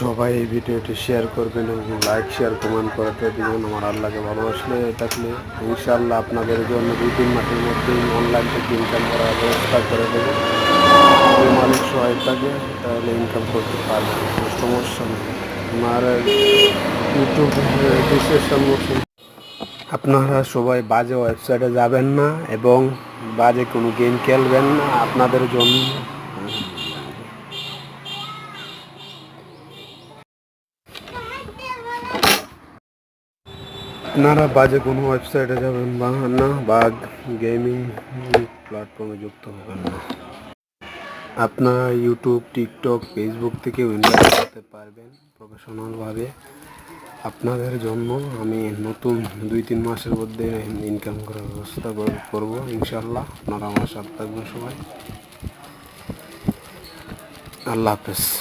সবাই এই ভিডিওটি শেয়ার করবেন এবং লাইক শেয়ার কমেন্ট করতে দিবেন। আমার আল্লাহকে ভালোবাসলে থাকলে ইনশাআল্লাহ আপনাদের জন্য 2-3 মাসের মধ্যেই অনলাইন থেকে ইনকাম করার ব্যবস্থা করে দেবো। যদি মালিক সহায় থাকে তাহলে ইনকাম করতে পারবেন, কোনো সমস্যা নেই। আমার ইউটিউব রেজিস্ট্রেশন মোশন আপনারা সবাই বাজে ওয়েবসাইটে যাবেন না এবং বাজে কোনো গেম খেলবেন না। আপনাদের জন্য আপনারা বাজে কোনো ওয়েবসাইটে যাবেন না বা গেমিং প্ল্যাটফর্মে যুক্ত হবেন না। আপনারা ইউটিউব, টিকটক, ফেসবুক থেকেও ইনকাম করতে পারবেন প্রফেশনালভাবে। আপনাদের জন্য আমি নতুন 2-3 মাসের মধ্যে ইনকাম করার ব্যবস্থা করব ইনশাআল্লাহ। আপনারা আমার সাথে থাকবেন সবাই। আল্লাহ হাফেজ।